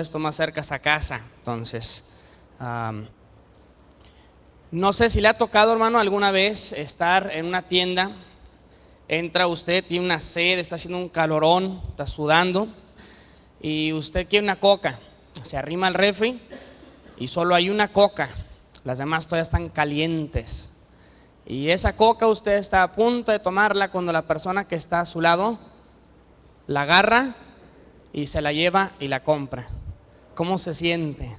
esto más cerca a casa. Entonces, no sé si le ha tocado, hermano, alguna vez estar en una tienda. Entra usted, tiene una sed, está haciendo un calorón, está sudando y usted quiere una coca. Se arrima al refri y solo hay una coca, las demás todavía están calientes. Y esa coca usted está a punto de tomarla cuando la persona que está a su lado la agarra y se la lleva y la compra. ¿Cómo se siente?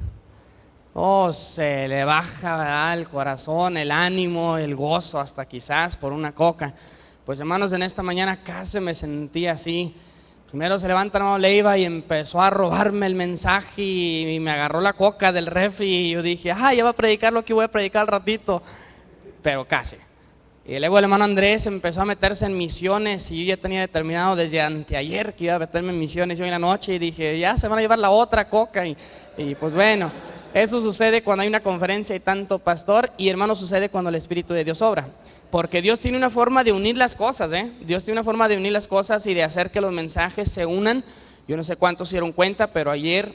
Oh, se le baja, ¿verdad?, el corazón, el ánimo, el gozo, hasta quizás por una coca. Pues hermanos, en esta mañana casi me sentí así. Primero se levanta hermano Leiva y empezó a robarme el mensaje y me agarró la coca del refri y yo dije, ya va a predicar lo que voy a predicar al ratito, pero casi. Y luego el hermano Andrés empezó a meterse en misiones y yo ya tenía determinado desde anteayer que iba a meterme en misiones hoy en la noche y dije, ya se van a llevar la otra coca y pues bueno, eso sucede cuando hay una conferencia y tanto pastor, y hermano, sucede cuando el Espíritu de Dios obra. Porque Dios tiene una forma de unir las cosas, Dios tiene una forma de unir las cosas y de hacer que los mensajes se unan. Yo no sé cuántos se dieron cuenta, pero ayer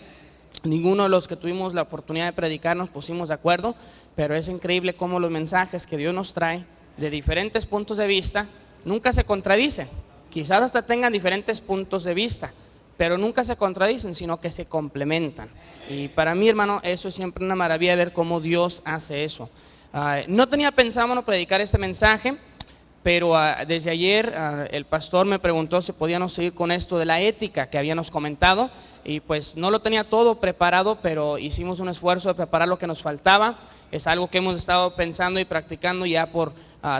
ninguno de los que tuvimos la oportunidad de predicar nos pusimos de acuerdo, pero es increíble cómo los mensajes que Dios nos trae de diferentes puntos de vista nunca se contradicen. Quizás hasta tengan diferentes puntos de vista, pero nunca se contradicen, sino que se complementan. Y para mí, hermano, eso es siempre una maravilla ver cómo Dios hace eso. No tenía pensado, hermano, predicar este mensaje, pero desde ayer el pastor me preguntó si podíamos seguir con esto de la ética que habíamos comentado, y pues no lo tenía todo preparado, pero hicimos un esfuerzo de preparar lo que nos faltaba. Es algo que hemos estado pensando y practicando ya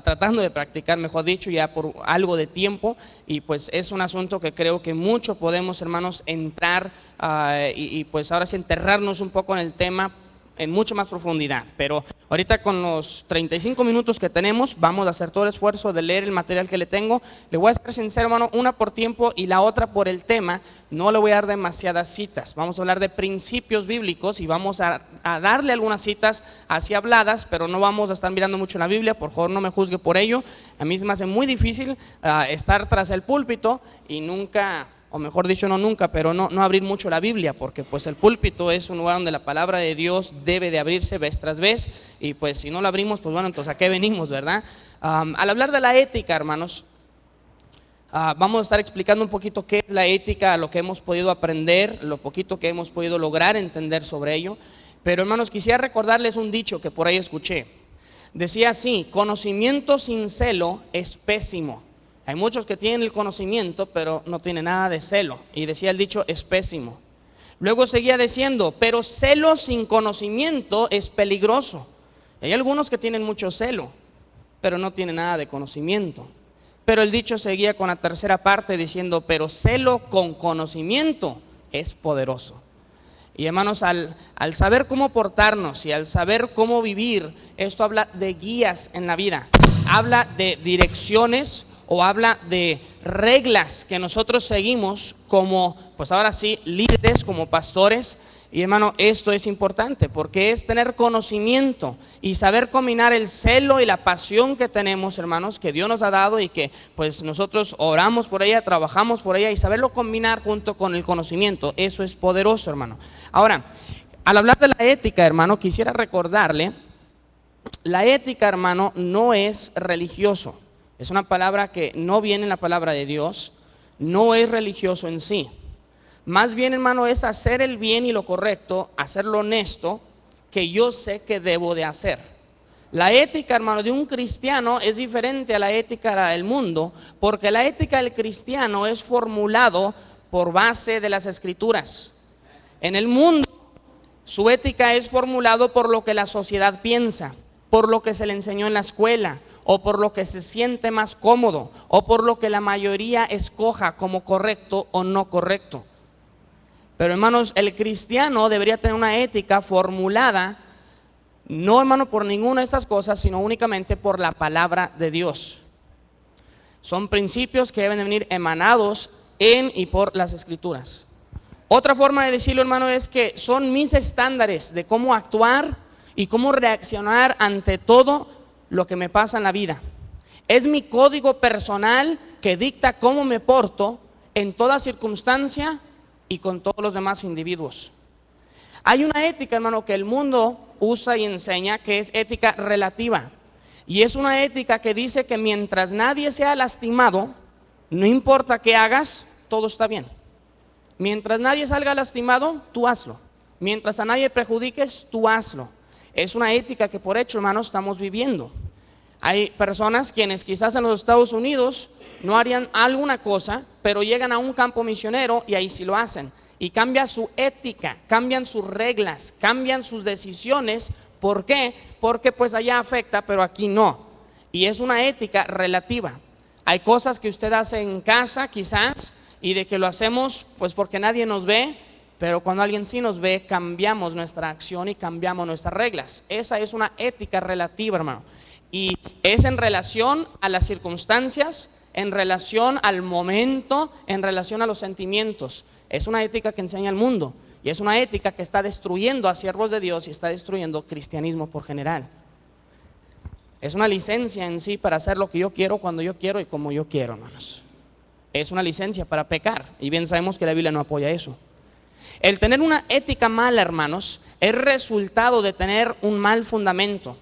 tratando de practicar, mejor dicho, ya por algo de tiempo, y pues es un asunto que creo que mucho podemos, hermanos, entrar y pues ahora sí enterrarnos un poco en el tema en mucho más profundidad. Pero ahorita con los 35 minutos que tenemos vamos a hacer todo el esfuerzo de leer el material que le tengo. Le voy a ser sincero, hermano, una por tiempo y la otra por el tema. No le voy a dar demasiadas citas, vamos a hablar de principios bíblicos y vamos a darle algunas citas así habladas, pero no vamos a estar mirando mucho en la Biblia. Por favor, no me juzgue por ello. A mí se me hace muy difícil estar tras el púlpito y nunca, o mejor dicho, no nunca, pero no abrir mucho la Biblia, porque pues el púlpito es un lugar donde la palabra de Dios debe de abrirse vez tras vez, y pues si no la abrimos, pues bueno, entonces ¿a qué venimos, verdad? Al hablar de la ética, hermanos, vamos a estar explicando un poquito qué es la ética, lo que hemos podido aprender, lo poquito que hemos podido lograr entender sobre ello. Pero hermanos, quisiera recordarles un dicho que por ahí escuché. Decía así: conocimiento sin celo es pésimo. Hay muchos que tienen el conocimiento, pero no tienen nada de celo. Y decía el dicho, es pésimo. Luego seguía diciendo, pero celo sin conocimiento es peligroso. Hay algunos que tienen mucho celo, pero no tienen nada de conocimiento. Pero el dicho seguía con la tercera parte diciendo, pero celo con conocimiento es poderoso. Y hermanos, al saber cómo portarnos y al saber cómo vivir, esto habla de guías en la vida. Habla de direcciones o habla de reglas que nosotros seguimos como, pues ahora sí, líderes, como pastores. Y hermano, esto es importante porque es tener conocimiento y saber combinar el celo y la pasión que tenemos, hermanos, que Dios nos ha dado y que pues nosotros oramos por ella, trabajamos por ella, y saberlo combinar junto con el conocimiento. Eso es poderoso, hermano. Ahora, al hablar de la ética, hermano, quisiera recordarle, la ética, hermano, no es religioso. Es una palabra que no viene en la palabra de Dios, no es religioso en sí. Más bien, hermano, es hacer el bien y lo correcto, hacer lo honesto que yo sé que debo de hacer. La ética, hermano, de un cristiano es diferente a la ética del mundo, porque la ética del cristiano es formulado por base de las Escrituras. En el mundo, su ética es formulado por lo que la sociedad piensa, por lo que se le enseñó en la escuela, o por lo que se siente más cómodo, o por lo que la mayoría escoja como correcto o no correcto. Pero hermanos, el cristiano debería tener una ética formulada, no, hermano, por ninguna de estas cosas, sino únicamente por la palabra de Dios. Son principios que deben de venir emanados en y por las Escrituras. Otra forma de decirlo, hermano, es que son mis estándares de cómo actuar y cómo reaccionar ante todo lo que me pasa en la vida. Es mi código personal que dicta cómo me porto en toda circunstancia y con todos los demás individuos. Hay una ética, hermano, que el mundo usa y enseña, que es ética relativa. Y es una ética que dice que mientras nadie sea lastimado, no importa qué hagas, todo está bien. Mientras nadie salga lastimado, tú hazlo. Mientras a nadie perjudiques, tú hazlo. Es una ética que por hecho, hermanos, estamos viviendo. Hay personas quienes quizás en los Estados Unidos no harían alguna cosa, pero llegan a un campo misionero y ahí sí lo hacen. Y cambia su ética, cambian sus reglas, cambian sus decisiones. ¿Por qué? Porque pues allá afecta, pero aquí no. Y es una ética relativa. Hay cosas que usted hace en casa quizás, y de que lo hacemos pues porque nadie nos ve, pero cuando alguien sí nos ve, cambiamos nuestra acción y cambiamos nuestras reglas. Esa es una ética relativa, hermano. Y es en relación a las circunstancias, en relación al momento, en relación a los sentimientos. Es una ética que enseña el mundo. Y es una ética que está destruyendo a siervos de Dios y está destruyendo cristianismo por general. Es una licencia en sí para hacer lo que yo quiero, cuando yo quiero y como yo quiero, hermanos. Es una licencia para pecar. Y bien sabemos que la Biblia no apoya eso. El tener una ética mala, hermanos, es resultado de tener un mal fundamento.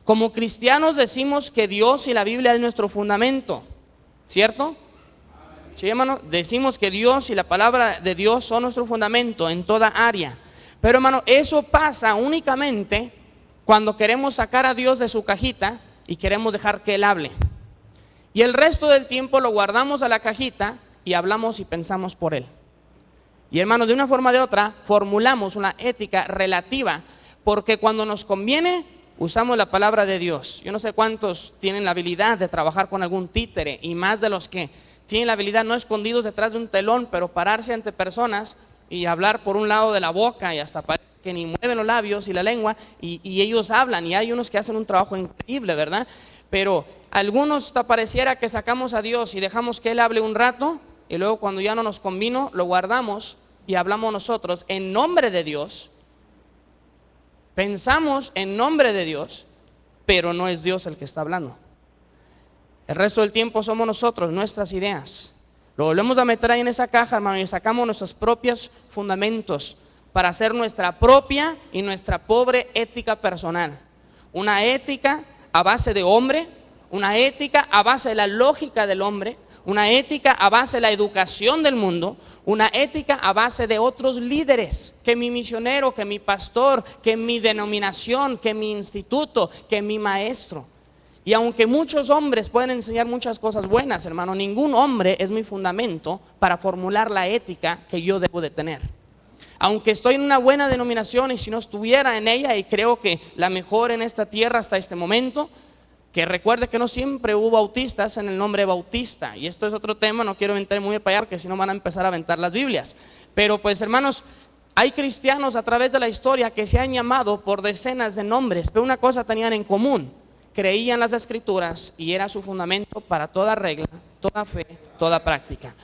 Como cristianos decimos que Dios y la Biblia es nuestro fundamento, ¿cierto? Sí, hermano, decimos que Dios y la palabra de Dios son nuestro fundamento en toda área. Pero, hermano, eso pasa únicamente cuando queremos sacar a Dios de su cajita y queremos dejar que Él hable. Y el resto del tiempo lo guardamos a la cajita y hablamos y pensamos por Él. Y, hermano, de una forma o de otra, formulamos una ética relativa, porque cuando nos conviene, usamos la palabra de Dios. Yo no sé cuántos tienen la habilidad de trabajar con algún títere, y más de los que tienen la habilidad, no escondidos detrás de un telón, pero pararse ante personas y hablar por un lado de la boca, y hasta parece que ni mueven los labios y la lengua, y ellos hablan, y hay unos que hacen un trabajo increíble, ¿verdad? Pero algunos hasta pareciera que sacamos a Dios y dejamos que Él hable un rato, y luego cuando ya no nos convino, lo guardamos y hablamos nosotros en nombre de Dios. Pensamos en nombre de Dios, pero no es Dios el que está hablando. El resto del tiempo somos nosotros, nuestras ideas. Lo volvemos a meter ahí en esa caja, hermano, y sacamos nuestros propios fundamentos para hacer nuestra propia y nuestra pobre ética personal. Una ética a base de hombre, una ética a base de la lógica del hombre, una ética a base de la educación del mundo, una ética a base de otros líderes, que mi misionero, que mi pastor, que mi denominación, que mi instituto, que mi maestro. Y aunque muchos hombres pueden enseñar muchas cosas buenas, hermano, ningún hombre es mi fundamento para formular la ética que yo debo de tener. Aunque estoy en una buena denominación, y si no estuviera en ella, y creo que la mejor en esta tierra hasta este momento, que recuerde que no siempre hubo bautistas en el nombre bautista, y esto es otro tema, no quiero aventar muy para allá porque si no van a empezar a aventar las Biblias. Pero pues, hermanos, hay cristianos a través de la historia que se han llamado por decenas de nombres, pero una cosa tenían en común: creían las Escrituras y era su fundamento para toda regla, toda fe, toda práctica.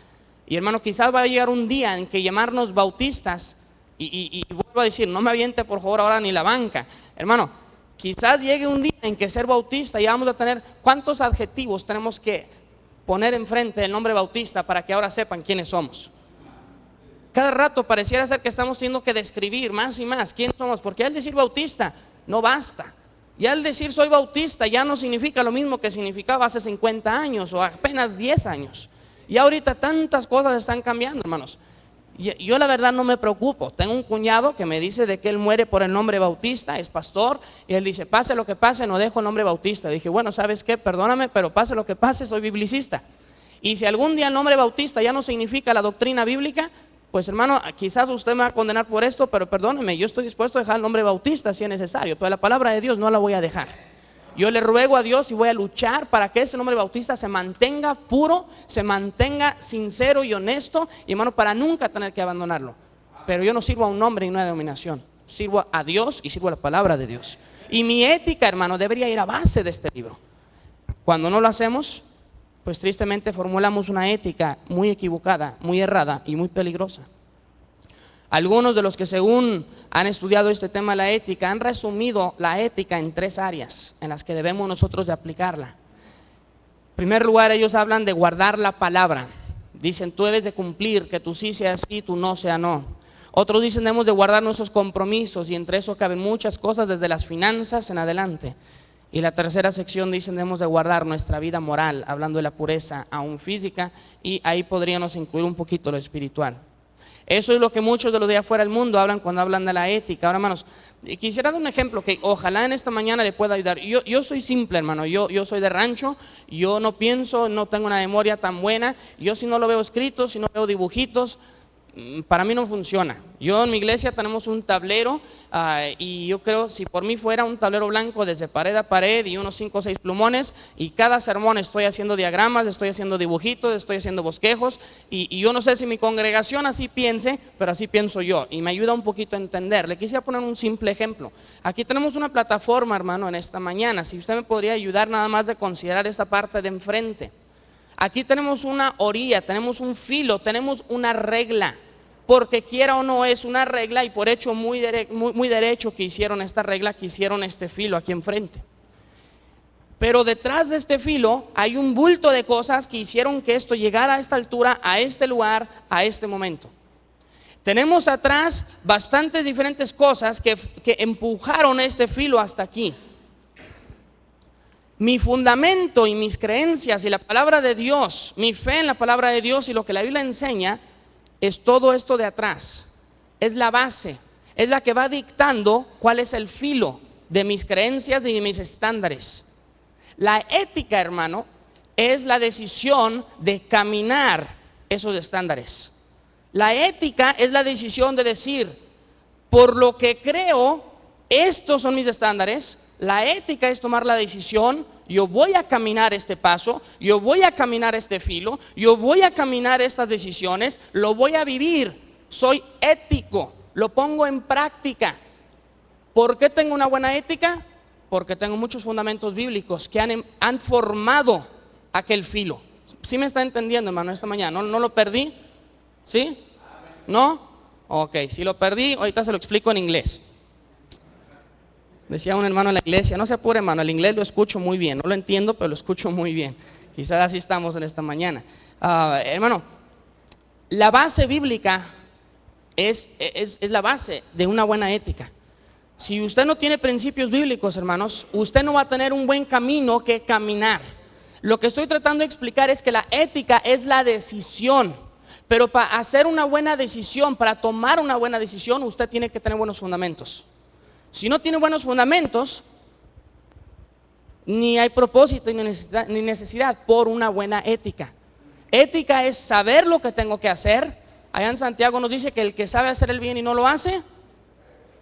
Y, hermano, quizás va a llegar un día en que llamarnos bautistas, y vuelvo a decir, no me aviente por favor ahora ni la banca, hermano, quizás llegue un día en que ser bautista ya vamos a tener, ¿cuántos adjetivos tenemos que poner enfrente del nombre bautista para que ahora sepan quiénes somos? Cada rato pareciera ser que estamos teniendo que describir más y más quiénes somos, porque al decir bautista no basta. Y al decir soy bautista ya no significa lo mismo que significaba hace 50 años o apenas 10 años. Y ahorita tantas cosas están cambiando, hermanos. Yo la verdad no me preocupo. Tengo un cuñado que me dice de que él muere por el nombre bautista, es pastor, y él dice, pase lo que pase, no dejo el nombre bautista. Dije, bueno, ¿sabes qué? Perdóname, pero pase lo que pase, soy biblicista. Y si algún día el nombre bautista ya no significa la doctrina bíblica, pues, hermano, quizás usted me va a condenar por esto, pero perdóneme, yo estoy dispuesto a dejar el nombre bautista si es necesario, pero la palabra de Dios no la voy a dejar. Yo le ruego a Dios y voy a luchar para que ese nombre bautista se mantenga puro, se mantenga sincero y honesto, y, hermano, para nunca tener que abandonarlo. Pero yo no sirvo a un nombre y una denominación, sirvo a Dios y sirvo a la palabra de Dios. Y mi ética, hermano, debería ir a base de este libro. Cuando no lo hacemos, pues tristemente formulamos una ética muy equivocada, muy errada y muy peligrosa. Algunos de los que según han estudiado este tema de la ética han resumido la ética en 3 áreas en las que debemos nosotros de aplicarla. En primer lugar, ellos hablan de guardar la palabra. Dicen, tú debes de cumplir, que tu sí sea sí, tu no sea no. Otros dicen debemos de guardar nuestros compromisos, y entre eso caben muchas cosas desde las finanzas en adelante. Y la tercera sección dicen debemos de guardar nuestra vida moral, hablando de la pureza aún física, y ahí podríamos incluir un poquito lo espiritual. Eso es lo que muchos de los de afuera del mundo hablan cuando hablan de la ética. Ahora, hermanos, quisiera dar un ejemplo que ojalá en esta mañana le pueda ayudar. Yo soy simple, hermano, yo soy de rancho, yo no pienso, no tengo una memoria tan buena. Yo si no lo veo escrito, si no veo dibujitos, para mí no funciona. Yo en mi iglesia tenemos un tablero y yo creo, si por mí fuera, un tablero blanco desde pared a pared y unos 5 o 6 plumones, y cada sermón estoy haciendo diagramas, estoy haciendo dibujitos, estoy haciendo bosquejos, y yo no sé si mi congregación así piense, pero así pienso yo, y me ayuda un poquito a entender. Le quisiera poner un simple ejemplo. Aquí tenemos una plataforma, hermano, en esta mañana. Si usted me podría ayudar nada más de considerar esta parte de enfrente. Aquí tenemos una orilla, tenemos un filo, tenemos una regla, porque quiera o no es una regla, y por hecho muy derecho que hicieron esta regla, que hicieron este filo aquí enfrente. Pero detrás de este filo hay un bulto de cosas que hicieron que esto llegara a esta altura, a este lugar, a este momento. Tenemos atrás bastantes diferentes cosas que empujaron este filo hasta aquí. Mi fundamento y mis creencias y la palabra de Dios, mi fe en la palabra de Dios y lo que la Biblia enseña, es todo esto de atrás. Es la base, es la que va dictando cuál es el filo de mis creencias y de mis estándares. La ética, hermano, es la decisión de caminar esos estándares. La ética es la decisión de decir, por lo que creo, estos son mis estándares. La ética es tomar la decisión, yo voy a caminar este paso, yo voy a caminar este filo, yo voy a caminar estas decisiones, lo voy a vivir, soy ético, lo pongo en práctica. ¿Por qué tengo una buena ética? Porque tengo muchos fundamentos bíblicos que han formado aquel filo. ¿Sí me está entendiendo, hermano, esta mañana? ¿No lo perdí? ¿Sí? ¿No? Ok, si lo perdí, ahorita se lo explico en inglés. Decía un hermano en la iglesia, no se apure, hermano, el inglés lo escucho muy bien, no lo entiendo, pero lo escucho muy bien. Quizás así estamos en esta mañana. Hermano, la base bíblica es la base de una buena ética. Si usted no tiene principios bíblicos, hermanos, usted no va a tener un buen camino que caminar. Lo que estoy tratando de explicar es que la ética es la decisión, pero para hacer una buena decisión, para tomar una buena decisión, usted tiene que tener buenos fundamentos. Si no tiene buenos fundamentos, ni hay propósito ni necesidad por una buena ética. Ética es saber lo que tengo que hacer. Allá en Santiago nos dice que el que sabe hacer el bien y no lo hace,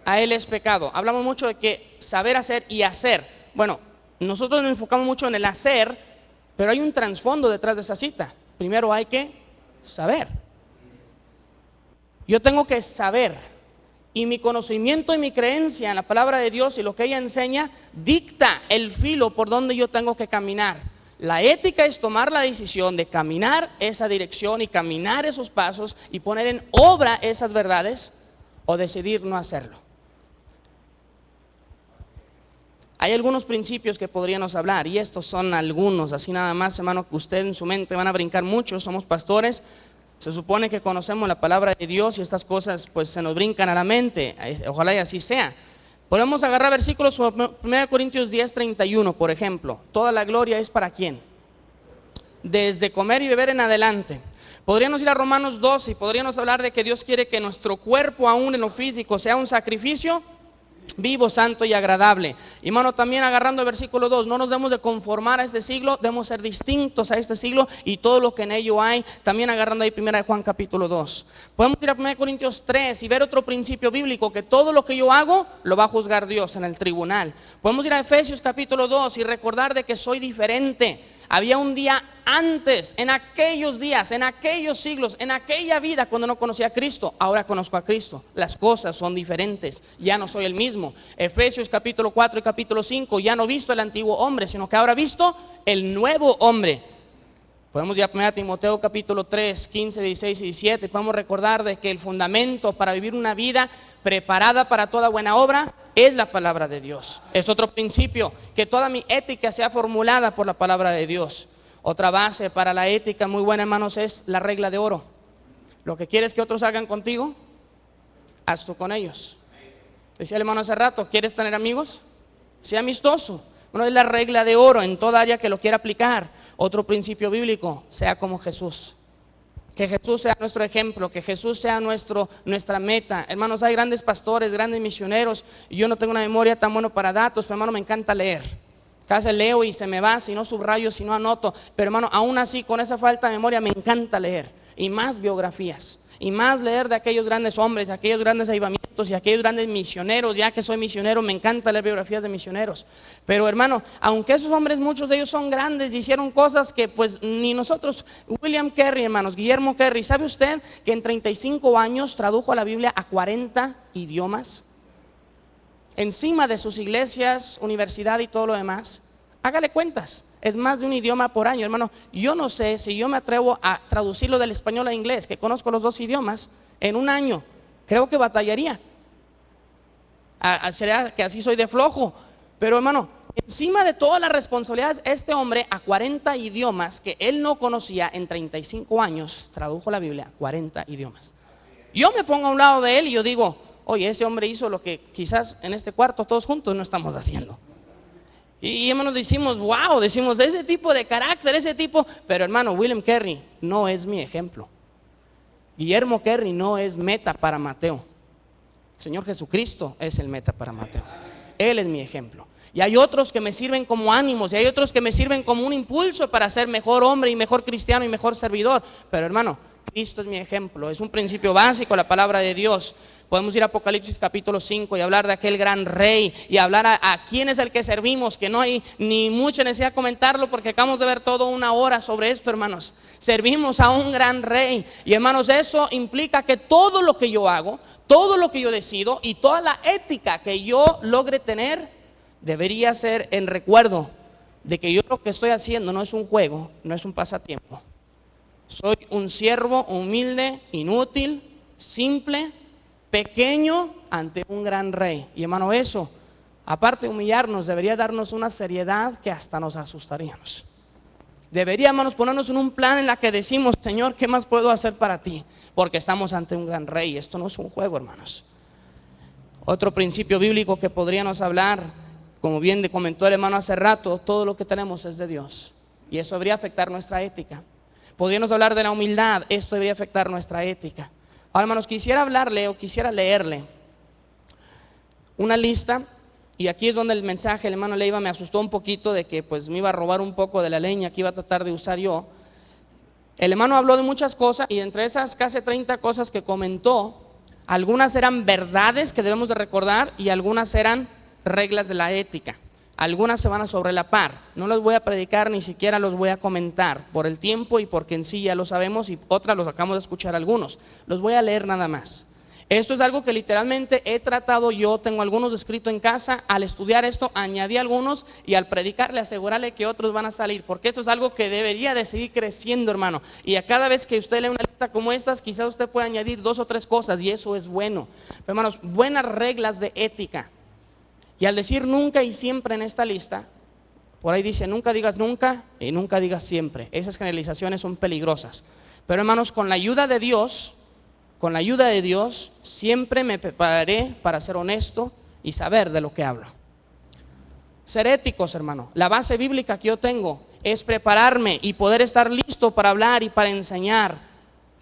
a él es pecado. Hablamos mucho de que saber hacer y hacer. Bueno, nosotros nos enfocamos mucho en el hacer, pero hay un trasfondo detrás de esa cita. Primero hay que saber. Yo tengo que saber. Y mi conocimiento y mi creencia en la palabra de Dios y lo que ella enseña dicta el filo por donde yo tengo que caminar. La ética es tomar la decisión de caminar esa dirección y caminar esos pasos y poner en obra esas verdades, o decidir no hacerlo. Hay algunos principios que podríamos hablar, y estos son algunos, así nada más, hermano, que usted en su mente van a brincar mucho. Somos pastores. Se supone que conocemos la palabra de Dios y estas cosas pues se nos brincan a la mente. Ojalá y así sea. Podemos agarrar versículos como 1 Corintios 10:31, por ejemplo. Toda la gloria es para ¿quién? Desde comer y beber en adelante. Podríamos ir a Romanos 12 y podríamos hablar de que Dios quiere que nuestro cuerpo, aún en lo físico, sea un sacrificio vivo, santo y agradable. Y hermano, también agarrando el versículo 2, no nos debemos de conformar a este siglo, debemos ser distintos a este siglo y todo lo que en ello hay. También agarrando ahí 1 Juan capítulo 2. Podemos ir a 1 Corintios 3 y ver otro principio bíblico, que todo lo que yo hago lo va a juzgar Dios en el tribunal. Podemos ir a Efesios capítulo 2 y recordar de que soy diferente. Había un día antes, en aquellos días, en aquellos siglos, en aquella vida cuando no conocía a Cristo. Ahora conozco a Cristo. Las cosas son diferentes. Ya no soy el mismo. Efesios capítulo 4 y capítulo 5. Ya no he visto el antiguo hombre, sino que ahora he visto el nuevo hombre. Podemos ir a 1 Timoteo capítulo 3, 15, 16 y 17. Podemos recordar de que el fundamento para vivir una vida preparada para toda buena obra es la palabra de Dios. Es otro principio, que toda mi ética sea formulada por la palabra de Dios. Otra base para la ética muy buena, hermanos, es la regla de oro. Lo que quieres que otros hagan contigo, haz tú con ellos. Decía el hermano hace rato, ¿quieres tener amigos? Sea amistoso. Bueno, es la regla de oro en toda área que lo quiera aplicar. Otro principio bíblico, sea como Jesús. Que Jesús sea nuestro ejemplo, que Jesús sea nuestra meta. Hermanos, hay grandes pastores, grandes misioneros, y yo no tengo una memoria tan buena para datos, pero hermano, me encanta leer. Casi leo y se me va, si no subrayo, si no anoto. Pero hermano, aún así, con esa falta de memoria, me encanta leer. Y más biografías. Y más leer de aquellos grandes hombres, de aquellos grandes avivamientos y aquellos grandes misioneros. Ya que soy misionero, me encanta leer biografías de misioneros. Pero hermano, aunque esos hombres, muchos de ellos son grandes y hicieron cosas que pues ni nosotros. William Carey, hermanos, Guillermo Carey, ¿sabe usted que en 35 años tradujo la Biblia a 40 idiomas? Encima de sus iglesias, universidad y todo lo demás. Hágale cuentas, es más de un idioma por año, hermano. Yo no sé si yo me atrevo a traducirlo del español a inglés, que conozco los dos idiomas, en un año. Creo que batallaría. Será que así soy de flojo. Pero hermano, encima de todas las responsabilidades, este hombre a 40 idiomas que él no conocía en 35 años, tradujo la Biblia a 40 idiomas. Yo me pongo a un lado de él y yo digo, oye, ese hombre hizo lo que quizás en este cuarto todos juntos no estamos haciendo. Y hermanos, decimos, wow, decimos, ese tipo de carácter, ese tipo. Pero hermano, William Carey no es mi ejemplo. Guillermo Carey no es meta para Mateo. El Señor Jesucristo es el meta para Mateo. Él es mi ejemplo. Y hay otros que me sirven como ánimos, y hay otros que me sirven como un impulso para ser mejor hombre y mejor cristiano y mejor servidor. Pero hermano, Cristo es mi ejemplo, es un principio básico, la palabra de Dios. Podemos ir a Apocalipsis capítulo 5 y hablar de aquel gran rey y hablar a quién es el que servimos, que no hay ni mucha necesidad de comentarlo porque acabamos de ver toda una hora sobre esto, hermanos. Servimos a un gran rey y hermanos, eso implica que todo lo que yo hago, todo lo que yo decido y toda la ética que yo logre tener debería ser en recuerdo de que yo lo que estoy haciendo no es un juego, no es un pasatiempo. Soy un siervo humilde, inútil, simple, pequeño ante un gran rey. Y hermano, eso, aparte de humillarnos, debería darnos una seriedad que hasta nos asustaríamos. Deberíamos ponernos en un plan en la que decimos, Señor, ¿qué más puedo hacer para ti? Porque estamos ante un gran rey. Esto no es un juego, hermanos. Otro principio bíblico que podríamos hablar, como bien comentó el hermano hace rato, todo lo que tenemos es de Dios. Y eso debería afectar nuestra ética. Podríamos hablar de la humildad, esto debería afectar nuestra ética. Ahora, hermanos, quisiera hablarle o quisiera leerle una lista, y aquí es donde el mensaje, el hermano Leiva me asustó un poquito de que pues me iba a robar un poco de la leña que iba a tratar de usar yo. El hermano habló de muchas cosas y entre esas casi 30 cosas que comentó, algunas eran verdades que debemos de recordar y algunas eran reglas de la ética. Algunas se van a sobrelapar, no los voy a predicar, ni siquiera los voy a comentar por el tiempo y porque en sí ya lo sabemos y otras los acabamos de escuchar algunos. Los voy a leer nada más. Esto es algo que literalmente he tratado yo, tengo algunos escritos en casa, al estudiar esto añadí algunos y al predicarle asegurarle que otros van a salir, porque esto es algo que debería de seguir creciendo, hermano. Y a cada vez que usted lee una lista como estas, quizás usted pueda añadir 2 o 3 cosas y eso es bueno. Pero, hermanos, buenas reglas de ética. Y al decir nunca y siempre en esta lista, por ahí dice nunca digas nunca y nunca digas siempre. Esas generalizaciones son peligrosas. Pero hermanos, con la ayuda de Dios, siempre me prepararé para ser honesto y saber de lo que hablo. Ser éticos, hermano. La base bíblica que yo tengo es prepararme y poder estar listo para hablar y para enseñar,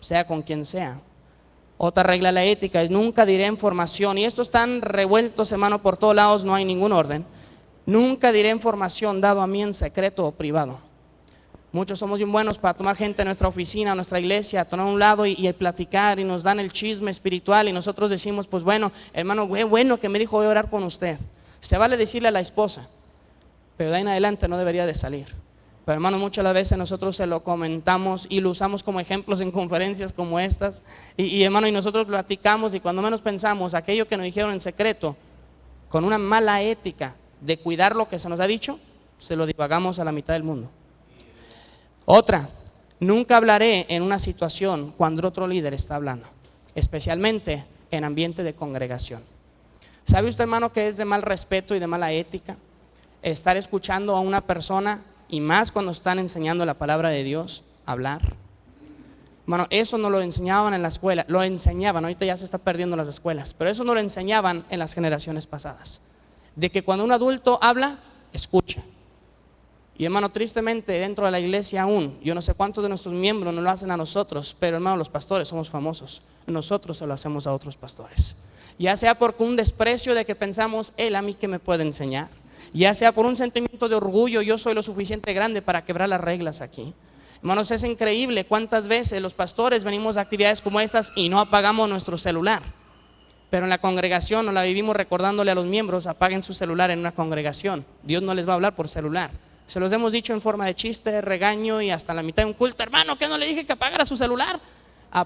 sea con quien sea. Otra regla de la ética es nunca diré información, y estos están revueltos, hermano, por todos lados, no hay ningún orden. Nunca diré información dado a mí en secreto o privado. Muchos somos bien buenos para tomar gente a nuestra oficina, a nuestra iglesia, a tomar un lado y platicar y nos dan el chisme espiritual y nosotros decimos, pues bueno, hermano, bueno que me dijo voy a orar con usted. Se vale decirle a la esposa, pero de ahí en adelante no debería de salir. Pero hermano, muchas veces nosotros se lo comentamos y lo usamos como ejemplos en conferencias como estas y hermano, y nosotros platicamos y cuando menos pensamos aquello que nos dijeron en secreto, con una mala ética de cuidar lo que se nos ha dicho, se lo divagamos a la mitad del mundo. Otra, nunca hablaré en una situación cuando otro líder está hablando, especialmente en ambiente de congregación. ¿Sabe usted, hermano, que es de mal respeto y de mala ética estar escuchando a una persona, y más cuando están enseñando la palabra de Dios, hablar? Hermano, eso no lo enseñaban en la escuela, lo enseñaban, ahorita ya se está perdiendo en las escuelas, pero eso no lo enseñaban en las generaciones pasadas. De que cuando un adulto habla, escucha. Y hermano, tristemente dentro de la iglesia aún, yo no sé cuántos de nuestros miembros no lo hacen a nosotros, pero hermano, los pastores somos famosos, nosotros se lo hacemos a otros pastores. Ya sea por un desprecio de que pensamos, él a mí que me puede enseñar, ya sea por un sentimiento de orgullo, yo soy lo suficiente grande para quebrar las reglas aquí. Hermanos, es increíble cuántas veces los pastores venimos a actividades como estas y no apagamos nuestro celular. Pero en la congregación nos la vivimos recordándole a los miembros, apaguen su celular en una congregación. Dios no les va a hablar por celular. Se los hemos dicho en forma de chiste, regaño y hasta la mitad de un culto. Hermano, ¿qué no le dije que apagara su celular?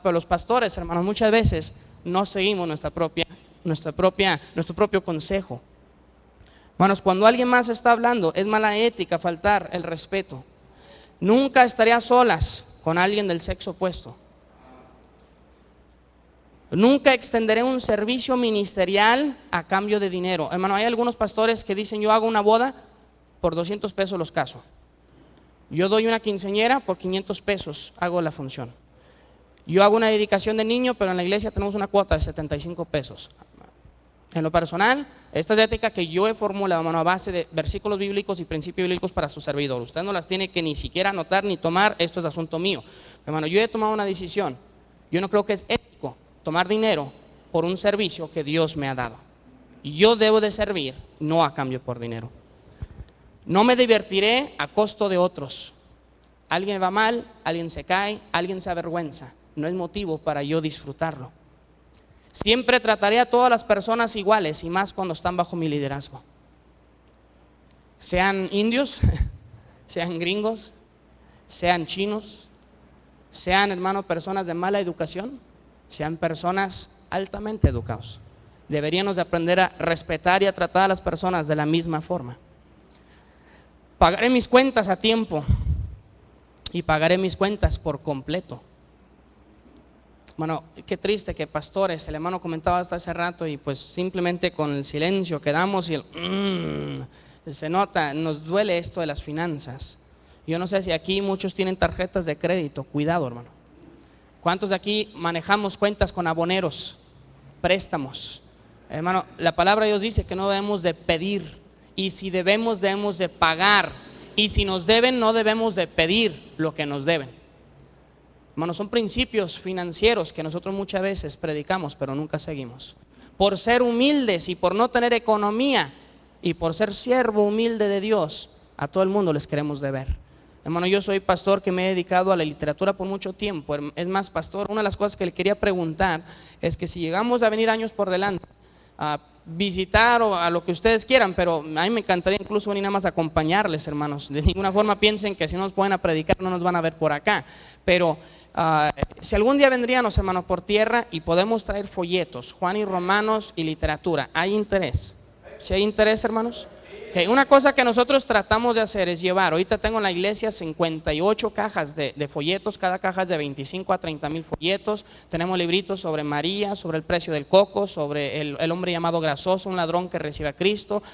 Pero los pastores, hermanos, muchas veces no seguimos nuestro propio consejo. Hermanos, cuando alguien más está hablando, es mala ética faltar el respeto. Nunca estaría a solas con alguien del sexo opuesto. Nunca extenderé un servicio ministerial a cambio de dinero. Hermano, hay algunos pastores que dicen, yo hago una boda, por 200 pesos los caso. Yo doy una quinceañera, por 500 pesos hago la función. Yo hago una dedicación de niño, pero en la iglesia tenemos una cuota de 75 pesos. En lo personal, esta es la ética que yo he formulado, hermano, a base de versículos bíblicos y principios bíblicos para su servidor. Usted no las tiene que ni siquiera anotar ni tomar, esto es asunto mío. Hermano, yo he tomado una decisión. Yo no creo que es ético tomar dinero por un servicio que Dios me ha dado. Yo debo de servir, no a cambio por dinero. No me divertiré a costo de otros. Alguien va mal, alguien se cae, alguien se avergüenza. No es motivo para yo disfrutarlo. Siempre trataré a todas las personas iguales y más cuando están bajo mi liderazgo. Sean indios, sean gringos, sean chinos, sean, hermano, personas de mala educación, sean personas altamente educados. Deberíamos de aprender a respetar y a tratar a las personas de la misma forma. Pagaré mis cuentas a tiempo y pagaré mis cuentas por completo. Bueno, qué triste que pastores, el hermano comentaba hasta hace rato y pues simplemente con el silencio quedamos y se nota, nos duele esto de las finanzas. Yo no sé si aquí muchos tienen tarjetas de crédito, cuidado hermano. ¿Cuántos de aquí manejamos cuentas con aboneros, préstamos? Hermano, la palabra de Dios dice que no debemos de pedir. Y si debemos, debemos de pagar. Y si nos deben, no debemos de pedir lo que nos deben. Hermanos, son principios financieros que nosotros muchas veces predicamos, pero nunca seguimos. Por ser humildes y por no tener economía y por ser siervo humilde de Dios, a todo el mundo les queremos deber. Hermano, yo soy pastor que me he dedicado a la literatura por mucho tiempo. Es más, pastor, una de las cosas que le quería preguntar es que si llegamos a venir años por delante, a visitar o a lo que ustedes quieran, pero a mí me encantaría incluso venir nada más a acompañarles, hermanos. De ninguna forma piensen que si no nos pueden a predicar no nos van a ver por acá, pero si algún día vendríamos, hermanos, por tierra y podemos traer folletos, Juan y Romanos y literatura, ¿hay interés? ¿Si hay interés, hermanos? Okay, una cosa que nosotros tratamos de hacer es llevar, ahorita tengo en la iglesia 58 cajas de folletos, cada caja es de 25 a 30 mil folletos. Tenemos libritos sobre María, sobre el precio del coco, sobre el hombre llamado grasoso, un ladrón que recibe a Cristo,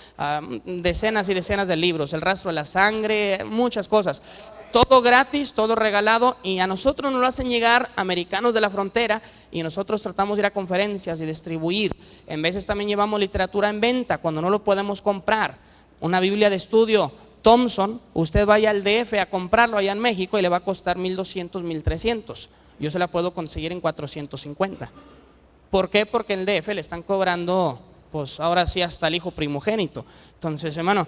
decenas y decenas de libros, el rastro de la sangre, muchas cosas. Todo gratis, todo regalado, y a nosotros nos lo hacen llegar americanos de la frontera y nosotros tratamos de ir a conferencias y distribuir. En veces también llevamos literatura en venta cuando no lo podemos comprar. Una Biblia de estudio Thompson, usted vaya al DF a comprarlo allá en México y le va a costar 1,200, 1,300. Yo se la puedo conseguir en 450. ¿Por qué? Porque en el DF le están cobrando, pues ahora sí, hasta el hijo primogénito. Entonces, hermano,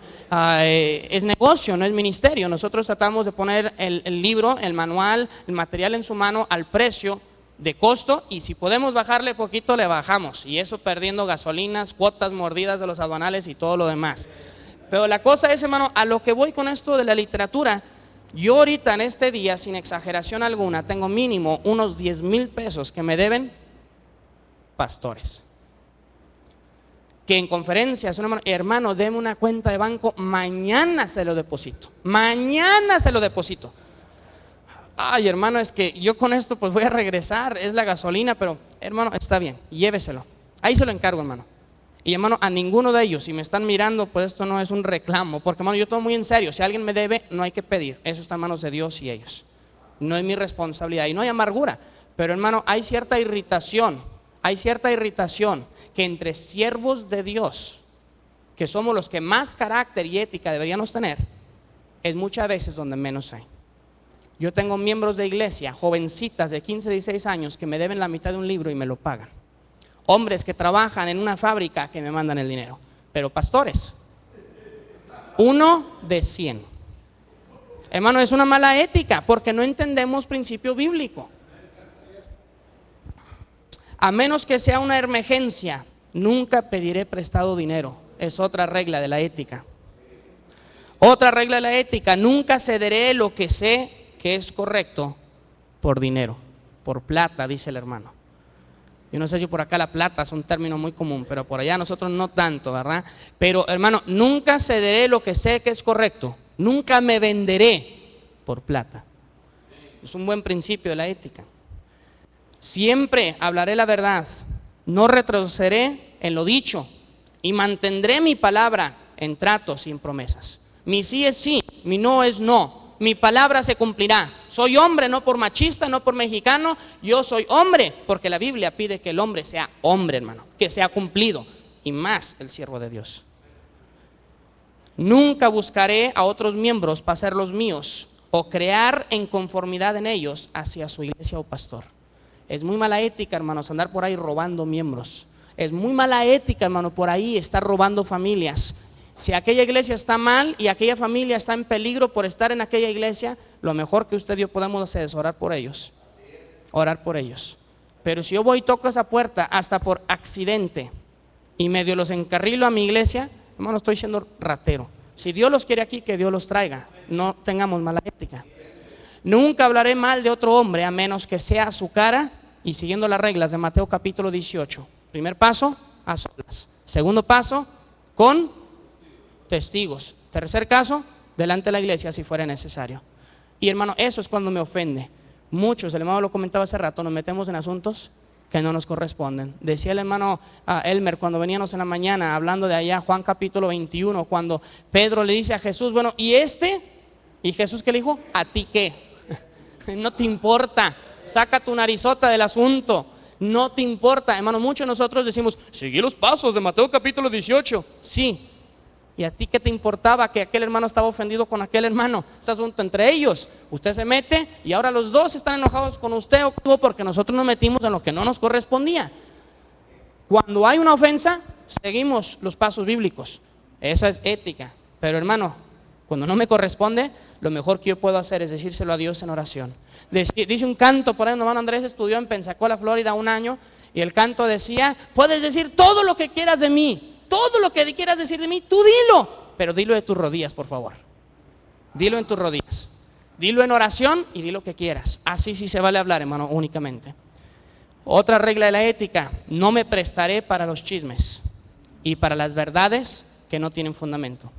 es negocio, no es ministerio. Nosotros tratamos de poner el libro, el manual, el material en su mano al precio de costo, y si podemos bajarle poquito, le bajamos. Y eso perdiendo gasolinas, cuotas mordidas de los aduanales y todo lo demás. Pero la cosa es, hermano, a lo que voy con esto de la literatura, yo ahorita en este día, sin exageración alguna, tengo mínimo unos 10,000 pesos que me deben pastores. Que en conferencias, hermano, deme una cuenta de banco, mañana se lo deposito. Mañana se lo deposito. Ay, hermano, es que yo con esto pues voy a regresar, es la gasolina, pero hermano, está bien, lléveselo. Ahí se lo encargo, hermano. Y hermano, a ninguno de ellos, si me están mirando, pues esto no es un reclamo, porque hermano, yo tomo muy en serio, si alguien me debe, no hay que pedir, eso está en manos de Dios y ellos. no es mi responsabilidad y no hay amargura. Pero hermano, hay cierta irritación que entre siervos de Dios, que somos los que más carácter y ética deberíamos tener, es muchas veces donde menos hay. Yo tengo miembros de iglesia, jovencitas de 15, 16 años que me deben la mitad de un libro y me lo pagan. Hombres que trabajan en una fábrica que me mandan el dinero. Pero pastores, 1 de 100. Hermano, es una mala ética porque no entendemos principio bíblico. A menos que sea una emergencia, nunca pediré prestado dinero. Es otra regla de la ética. Otra regla de la ética, nunca cederé lo que sé que es correcto por dinero, por plata, dice el hermano. Yo no sé si por acá la plata es un término muy común, pero por allá nosotros no tanto, ¿verdad? Pero hermano, nunca cederé lo que sé que es correcto. Nunca me venderé por plata. Es un buen principio de la ética. Siempre hablaré la verdad, no retrocederé en lo dicho y mantendré mi palabra en tratos sin promesas. Mi sí es sí, mi no es no, mi palabra se cumplirá. Soy hombre no por machista, no por mexicano, yo soy hombre porque la Biblia pide que el hombre sea hombre, hermano, que sea cumplido, y más el siervo de Dios. Nunca buscaré a otros miembros para ser los míos o crear en conformidad en ellos hacia su iglesia o pastor. Es muy mala ética, hermanos, andar por ahí robando miembros. Es muy mala ética, hermano, por ahí estar robando familias. Si aquella iglesia está mal y aquella familia está en peligro por estar en aquella iglesia, lo mejor que usted y yo podemos hacer es orar por ellos. Orar por ellos. Pero si yo voy y toco esa puerta hasta por accidente y medio los encarrilo a mi iglesia, hermano, estoy siendo ratero. Si Dios los quiere aquí, que Dios los traiga. No tengamos mala ética. Nunca hablaré mal de otro hombre a menos que sea a su cara y siguiendo las reglas de Mateo capítulo 18. Primer paso, a solas. Segundo paso, con testigos. Tercer caso, delante de la iglesia si fuera necesario. Y hermano, eso es cuando me ofende. Muchos, el hermano lo comentaba hace rato, nos metemos en asuntos que no nos corresponden. Decía el hermano Elmer cuando veníamos en la mañana hablando de allá, Juan capítulo 21, cuando Pedro le dice a Jesús, bueno, ¿y este? ¿Y Jesús qué le dijo? ¿A ti qué? No te importa, saca tu narizota del asunto, no te importa. Hermano, muchos de nosotros decimos, seguí los pasos de Mateo capítulo 18, sí. ¿Y a ti qué te importaba que aquel hermano estaba ofendido con aquel hermano? Es asunto entre ellos. Usted se mete y ahora los dos están enojados con usted o conmigo porque nosotros nos metimos en lo que no nos correspondía. Cuando hay una ofensa, seguimos los pasos bíblicos. Esa es ética. Pero hermano, cuando no me corresponde, lo mejor que yo puedo hacer es decírselo a Dios en oración. Dice un canto, por ahí, hermano Andrés estudió en Pensacola, Florida, un año, y el canto decía, puedes decir todo lo que quieras de mí, todo lo que quieras decir de mí, tú dilo, pero dilo de tus rodillas, por favor. Dilo en tus rodillas. Dilo en oración y di lo que quieras. Así sí se vale hablar, hermano, únicamente. Otra regla de la ética, no me prestaré para los chismes y para las verdades que no tienen fundamento.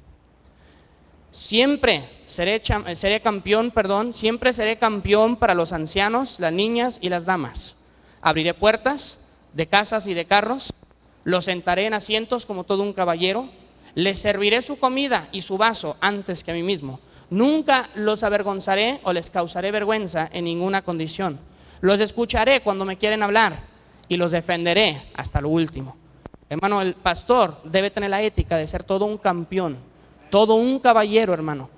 Siempre seré campeón para los ancianos, las niñas y las damas. Abriré puertas de casas y de carros, los sentaré en asientos como todo un caballero, les serviré su comida y su vaso antes que a mí mismo. Nunca los avergonzaré o les causaré vergüenza en ninguna condición. Los escucharé cuando me quieren hablar y los defenderé hasta lo último. Hermano, el pastor debe tener la ética de ser todo un campeón, todo un caballero, hermano.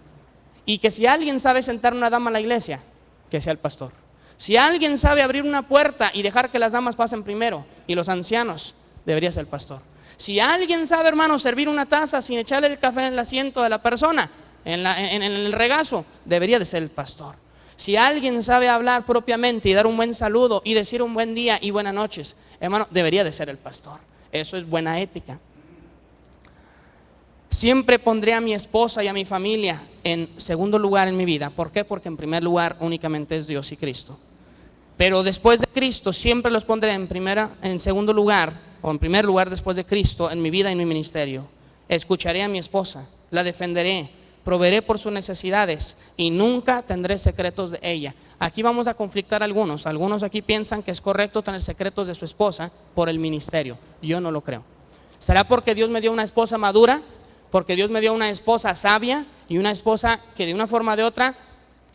Y que si alguien sabe sentar una dama en la iglesia, que sea el pastor. Si alguien sabe abrir una puerta y dejar que las damas pasen primero y los ancianos, debería ser el pastor. Si alguien sabe, hermano, servir una taza sin echarle el café en el asiento de la persona, en el regazo, debería de ser el pastor. Si alguien sabe hablar propiamente y dar un buen saludo y decir un buen día y buenas noches, hermano, debería de ser el pastor. Eso es buena ética. Siempre pondré a mi esposa y a mi familia en segundo lugar en mi vida. ¿Por qué? Porque en primer lugar únicamente es Dios y Cristo. Pero después de Cristo siempre los pondré en segundo lugar, o en primer lugar después de Cristo, en mi vida y en mi ministerio. Escucharé a mi esposa, la defenderé, proveeré por sus necesidades y nunca tendré secretos de ella. Aquí vamos a conflictar algunos. Algunos aquí piensan que es correcto tener secretos de su esposa por el ministerio. Yo no lo creo. ¿Será porque Dios me dio una esposa madura? Porque Dios me dio una esposa sabia y una esposa que de una forma o de otra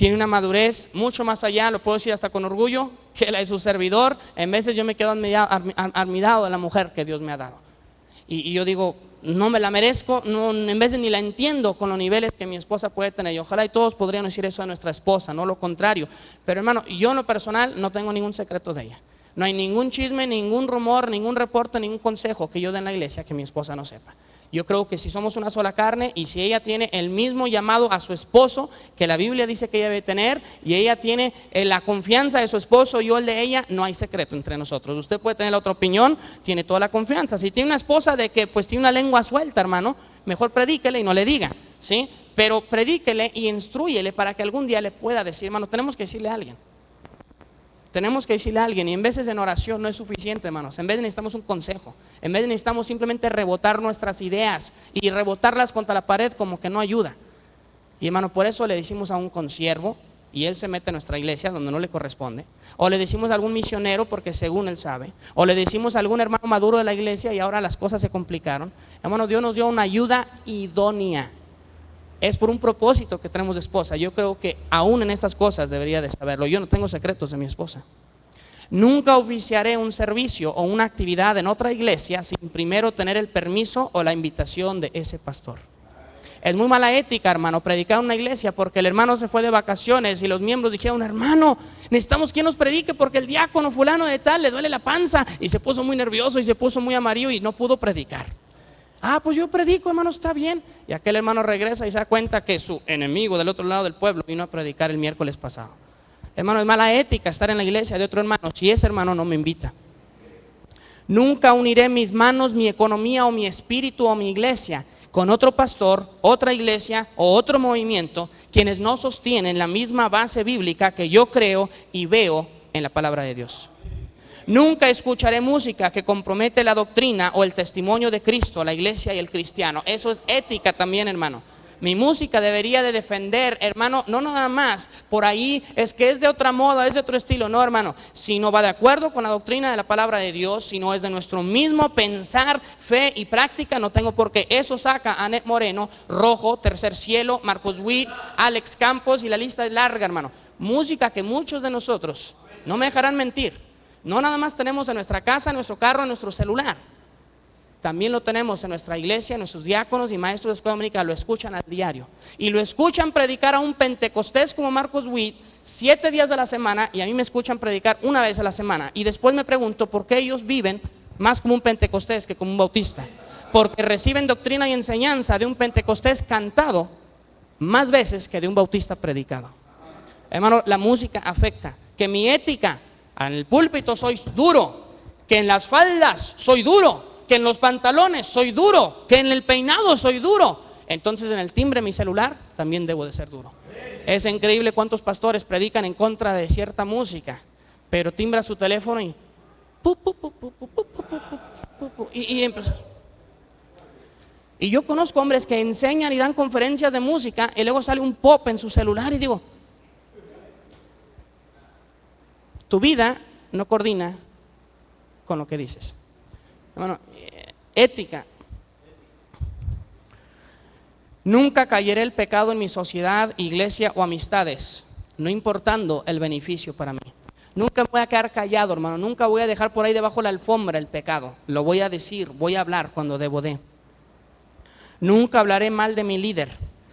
tiene una madurez mucho más allá, lo puedo decir hasta con orgullo, que la de su servidor. En veces yo me quedo admirado de la mujer que Dios me ha dado. Y yo digo, no me la merezco, no, en vez de ni la entiendo con los niveles que mi esposa puede tener. Y ojalá y todos podrían decir eso de nuestra esposa, no lo contrario. Pero hermano, yo en lo personal no tengo ningún secreto de ella. No hay ningún chisme, ningún rumor, ningún reporte, ningún consejo que yo dé en la iglesia que mi esposa no sepa. Yo creo que si somos una sola carne y si ella tiene el mismo llamado a su esposo que la Biblia dice que ella debe tener, y ella tiene la confianza de su esposo, yo el de ella, no hay secreto entre nosotros. Usted puede tener la otra opinión, tiene toda la confianza. Si tiene una esposa de que pues tiene una lengua suelta, hermano, mejor predíquele y no le diga, ¿sí? Pero predíquele y instrúyele para que algún día le pueda decir, hermano, tenemos que decirle a alguien. Tenemos que decirle a alguien, y en veces en oración no es suficiente, hermanos. En vez necesitamos un consejo, en vez necesitamos simplemente rebotar nuestras ideas y rebotarlas contra la pared como que no ayuda. Y hermano, por eso le decimos a un consiervo y él se mete a nuestra iglesia donde no le corresponde, o le decimos a algún misionero porque según él sabe, o le decimos a algún hermano maduro de la iglesia y ahora las cosas se complicaron. Hermano, Dios nos dio una ayuda idónea. Es por un propósito que tenemos de esposa. Yo creo que aún en estas cosas debería de saberlo. Yo no tengo secretos de mi esposa. Nunca oficiaré un servicio o una actividad en otra iglesia sin primero tener el permiso o la invitación de ese pastor. Es muy mala ética, hermano, predicar en una iglesia porque el hermano se fue de vacaciones y los miembros dijeron, hermano, necesitamos quien nos predique porque el diácono fulano de tal le duele la panza, y se puso muy nervioso y se puso muy amarillo y no pudo predicar. Ah, pues yo predico, hermano, está bien. Y aquel hermano regresa y se da cuenta que su enemigo del otro lado del pueblo vino a predicar el miércoles pasado. Hermano, es mala ética estar en la iglesia de otro hermano si ese hermano no me invita. Nunca uniré mis manos, mi economía o mi espíritu o mi iglesia con otro pastor, otra iglesia o otro movimiento, quienes no sostienen la misma base bíblica que yo creo y veo en la palabra de Dios. Nunca escucharé música que compromete la doctrina o el testimonio de Cristo, la iglesia y el cristiano. Eso es ética también, hermano. Mi música debería de defender, hermano, no nada más por ahí es que es de otra moda, es de otro estilo, no, hermano. Si no va de acuerdo con la doctrina de la palabra de Dios, si no es de nuestro mismo pensar, fe y práctica, no tengo por qué. Eso saca a Anet Moreno, Rojo, Tercer Cielo, Marcos Witt, Alex Campos, y la lista es larga, hermano. Música que muchos de nosotros, no me dejarán mentir, no nada más tenemos en nuestra casa, en nuestro carro, en nuestro celular. También lo tenemos en nuestra iglesia, nuestros diáconos y maestros de escuela dominical lo escuchan al diario. Y lo escuchan predicar a un pentecostés como Marcos Witt 7 días de la semana, y a mí me escuchan predicar una vez a la semana. Y después me pregunto por qué ellos viven más como un pentecostés que como un bautista. Porque reciben doctrina y enseñanza de un pentecostés cantado más veces que de un bautista predicado. Hermano, la música afecta. Que mi ética, en el púlpito soy duro, que en las faldas soy duro, que en los pantalones soy duro, que en el peinado soy duro, entonces en el timbre de mi celular también debo de ser duro. Es increíble cuántos pastores predican en contra de cierta música, pero timbra su teléfono y empieza. Y yo conozco hombres que enseñan y dan conferencias de música y luego sale un pop en su celular y digo, tu vida no coordina con lo que dices. Hermano, ética. Nunca callaré el pecado en mi sociedad, iglesia o amistades, no importando el beneficio para mí. Nunca voy a quedar callado, hermano. Nunca voy a dejar por ahí debajo la alfombra el pecado. Lo voy a decir, voy a hablar cuando debo de. Nunca hablaré mal de mi líder.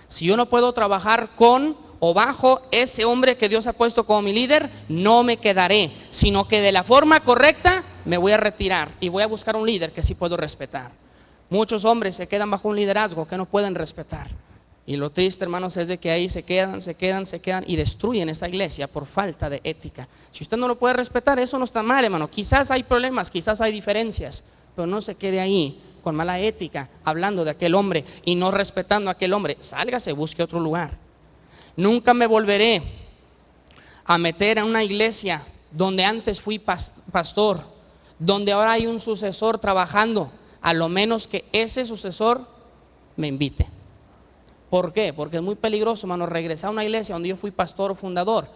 Si yo no puedo trabajar con o bajo ese hombre que Dios ha puesto como mi líder, no me quedaré, sino que de la forma correcta me voy a retirar y voy a buscar un líder que sí puedo respetar. Muchos hombres se quedan bajo un liderazgo que no pueden respetar, y lo triste, hermanos, es de que ahí se quedan y destruyen esa iglesia por falta de ética. Si usted no lo puede respetar, eso no está mal, hermano. Quizás hay problemas, quizás hay diferencias, pero no se quede ahí con mala ética hablando de aquel hombre y no respetando a aquel hombre. Sálgase, busque otro lugar. Nunca me volveré a meter en una iglesia donde antes fui pastor, donde ahora hay un sucesor trabajando, a lo menos que ese sucesor me invite. ¿Por qué? Porque es muy peligroso, hermano, regresar a una iglesia donde yo fui pastor o fundador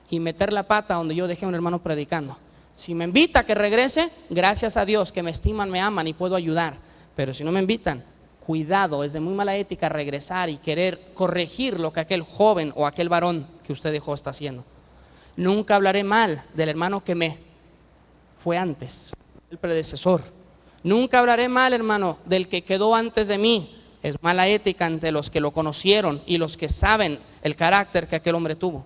y meter la pata donde yo dejé a un hermano predicando. Si me invita a que regrese, gracias a Dios que me estiman, me aman y puedo ayudar. Pero si no me invitan, cuidado, es de muy mala ética regresar y querer corregir lo que aquel joven o aquel varón que usted dejó está haciendo. Nunca hablaré mal del hermano que me fue antes, el predecesor. Nunca hablaré mal, hermano, del que quedó antes de mí. Es mala ética ante los que lo conocieron y los que saben el carácter que aquel hombre tuvo.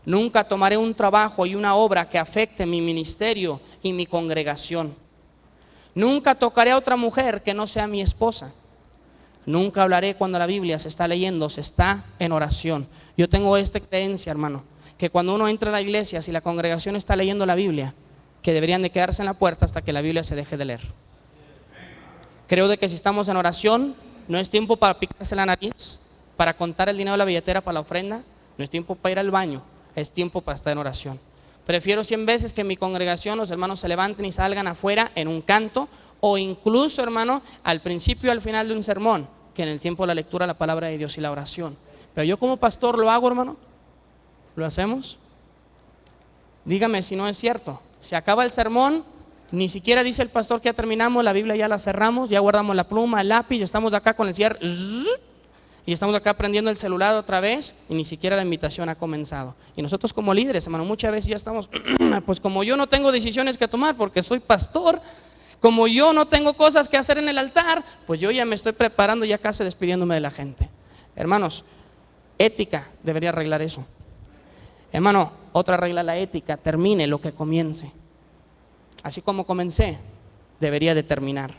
Nunca tomaré un trabajo y una obra que afecte mi ministerio y mi congregación. Nunca tocaré a otra mujer que no sea mi esposa. Nunca hablaré cuando la Biblia se está leyendo, se está en oración. Yo tengo esta creencia, hermano, que cuando uno entra a la iglesia, si la congregación está leyendo la Biblia, que deberían de quedarse en la puerta hasta que la Biblia se deje de leer. Creo de que si estamos en oración, no es tiempo para picarse la nariz, para contar el dinero de la billetera para la ofrenda, no es tiempo para ir al baño, es tiempo para estar en oración. Prefiero 100 veces que en mi congregación los hermanos se levanten y salgan afuera en un canto, o incluso, hermano, al principio y al final de un sermón, que en el tiempo de la lectura de la palabra de Dios y la oración. Pero yo como pastor lo hago, hermano. ¿Lo hacemos? Dígame si no es cierto. Se acaba el sermón, ni siquiera dice el pastor que ya terminamos, la Biblia ya la cerramos, ya guardamos la pluma, el lápiz, estamos acá con el cierre y estamos acá prendiendo el celular otra vez y ni siquiera la invitación ha comenzado. Y nosotros como líderes, hermano, muchas veces ya estamos, pues como yo no tengo decisiones que tomar porque soy pastor, como yo no tengo cosas que hacer en el altar, pues yo ya me estoy preparando, ya casi despidiéndome de la gente. Hermanos, ética debería arreglar eso. Hermano, otra regla, la ética, termine lo que comience. Así como comencé, debería de terminar.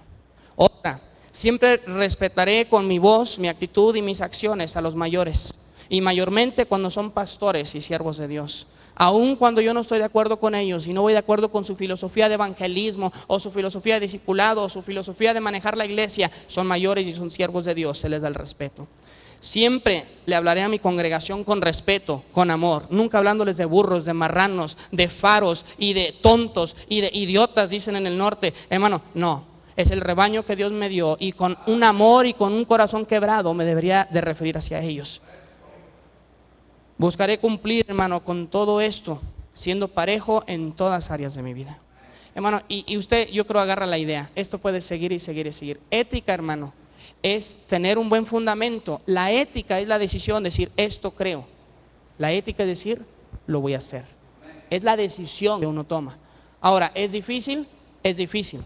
Otra, siempre respetaré con mi voz, mi actitud y mis acciones a los mayores, y mayormente cuando son pastores y siervos de Dios. Aun cuando yo no estoy de acuerdo con ellos y no voy de acuerdo con su filosofía de evangelismo o su filosofía de discipulado o su filosofía de manejar la iglesia, son mayores y son siervos de Dios, se les da el respeto. Siempre le hablaré a mi congregación con respeto, con amor, nunca hablándoles de burros, de marranos, de faros y de tontos y de idiotas, dicen en el norte. Hermano, no, es el rebaño que Dios me dio y con un amor y con un corazón quebrado me debería de referir hacia ellos. Buscaré cumplir, hermano, con todo esto, siendo parejo en todas áreas de mi vida. Hermano, y usted, yo creo, agarra la idea, esto puede seguir y seguir y seguir. Ética, hermano, es tener un buen fundamento. La ética es la decisión de decir, esto creo. La ética es decir, lo voy a hacer. Es la decisión que uno toma. Ahora, ¿es difícil? Es difícil.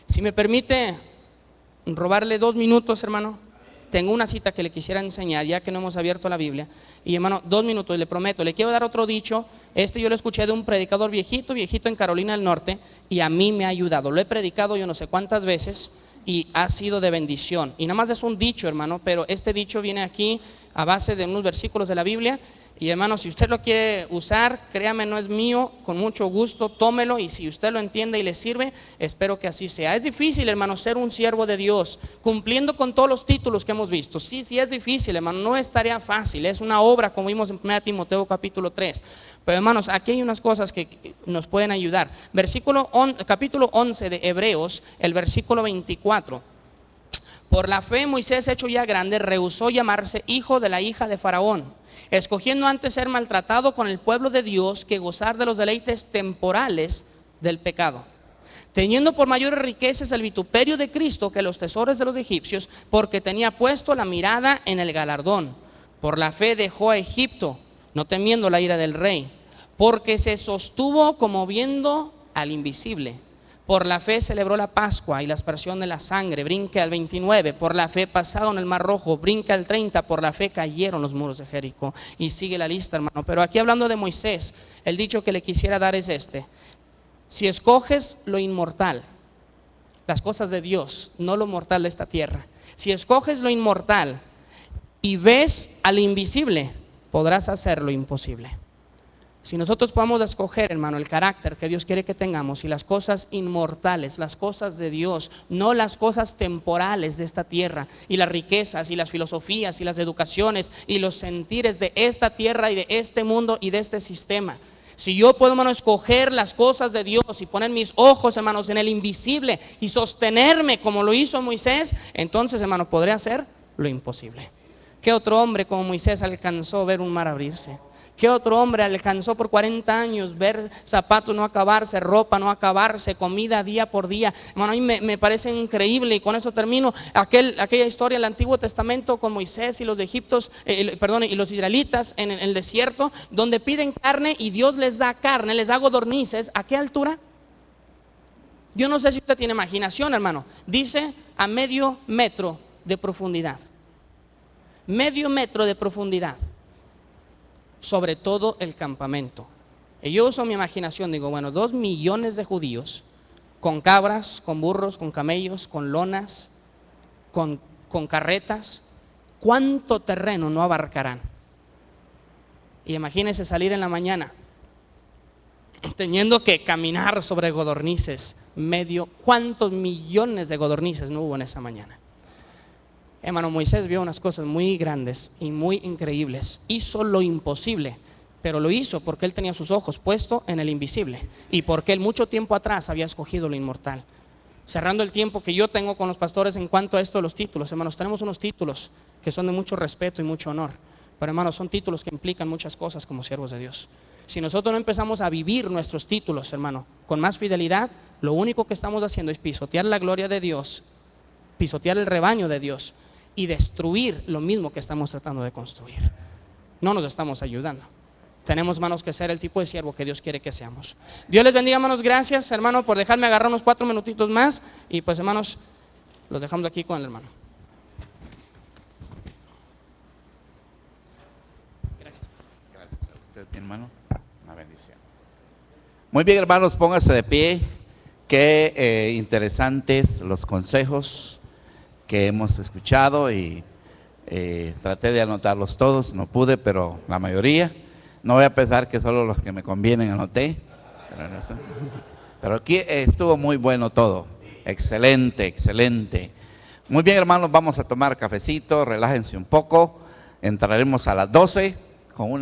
Si me permite robarle 2 minutos, hermano, tengo una cita que le quisiera enseñar, ya que no hemos abierto la Biblia. Y hermano, 2 minutos, le prometo, le quiero dar otro dicho. Yo lo escuché de un predicador viejito en Carolina del Norte, y a mí me ha ayudado. Lo he predicado yo no sé cuántas veces, y ha sido de bendición. Y nada más es un dicho, hermano, pero este dicho viene aquí a base de unos versículos de la Biblia. Y hermano, si usted lo quiere usar, créame, no es mío, con mucho gusto, tómelo, y si usted lo entiende y le sirve, espero que así sea. Es difícil, hermano, ser un siervo de Dios, cumpliendo con todos los títulos que hemos visto. Sí, es difícil, hermano, no es tarea fácil, es una obra, como vimos en 1 Timoteo capítulo 3. Pero hermanos, aquí hay unas cosas que nos pueden ayudar. Capítulo 11 de Hebreos, el versículo 24. Por la fe Moisés, hecho ya grande, rehusó llamarse hijo de la hija de Faraón, escogiendo antes ser maltratado con el pueblo de Dios que gozar de los deleites temporales del pecado, teniendo por mayores riquezas el vituperio de Cristo que los tesoros de los egipcios, porque tenía puesto la mirada en el galardón. Por la fe dejó a Egipto, no temiendo la ira del rey, porque se sostuvo como viendo al invisible. Por la fe celebró la Pascua y la aspersión de la sangre, brinca al 29. Por la fe pasaron el mar rojo, brinca al 30. Por la fe cayeron los muros de Jericó. Y sigue la lista, hermano. Pero aquí hablando de Moisés, el dicho que le quisiera dar es este: si escoges lo inmortal, las cosas de Dios, no lo mortal de esta tierra, si escoges lo inmortal y ves al invisible, podrás hacer lo imposible. Si nosotros podemos escoger, hermano, el carácter que Dios quiere que tengamos y las cosas inmortales, las cosas de Dios, no las cosas temporales de esta tierra, y las riquezas y las filosofías y las educaciones y los sentires de esta tierra y de este mundo y de este sistema. Si yo puedo, hermano, escoger las cosas de Dios y poner mis ojos, hermanos, en el invisible y sostenerme como lo hizo Moisés, entonces, hermano, podré hacer lo imposible. ¿Qué otro hombre como Moisés alcanzó a ver un mar abrirse? ¿Qué otro hombre alcanzó por 40 años ver zapatos no acabarse, ropa no acabarse, comida día por día? Hermano, a mí me parece increíble, y con eso termino, aquella historia del Antiguo Testamento con Moisés y los egipcios, y los israelitas en el desierto, donde piden carne y Dios les da carne, les da codornices. ¿A qué altura? Yo no sé si usted tiene imaginación, hermano. Dice a medio metro de profundidad. Medio metro de profundidad. Sobre todo el campamento. Y yo uso mi imaginación, digo, bueno, 2 millones de judíos, con cabras, con burros, con camellos, con lonas, con carretas, ¿cuánto terreno no abarcarán? Y imagínense salir en la mañana, teniendo que caminar sobre codornices, ¿cuántos millones de codornices no hubo en esa mañana? Hermano, Moisés vio unas cosas muy grandes y muy increíbles. Hizo lo imposible, pero lo hizo porque él tenía sus ojos puestos en el invisible y porque él mucho tiempo atrás había escogido lo inmortal. Cerrando el tiempo que yo tengo con los pastores en cuanto a esto de los títulos, hermanos, tenemos unos títulos que son de mucho respeto y mucho honor, pero hermanos, son títulos que implican muchas cosas como siervos de Dios. Si nosotros no empezamos a vivir nuestros títulos, hermano, con más fidelidad, lo único que estamos haciendo es pisotear la gloria de Dios, pisotear el rebaño de Dios y destruir lo mismo que estamos tratando de construir. No nos estamos ayudando. Tenemos, hermanos, que ser el tipo de siervo que Dios quiere que seamos. Dios les bendiga, hermanos. Gracias, hermano, por dejarme agarrar unos 4 minutitos más. Y pues, hermanos, los dejamos aquí con el hermano. Gracias. Gracias a usted, mi hermano. Una bendición. Muy bien, hermanos, pónganse de pie. Qué interesantes los consejos que hemos escuchado, y traté de anotarlos todos, no pude, pero la mayoría. No voy a pensar que solo los que me convienen anoté, pero aquí estuvo muy bueno todo. Excelente, excelente. Muy bien, hermanos, vamos a tomar cafecito, relájense un poco. Entraremos a las 12 con una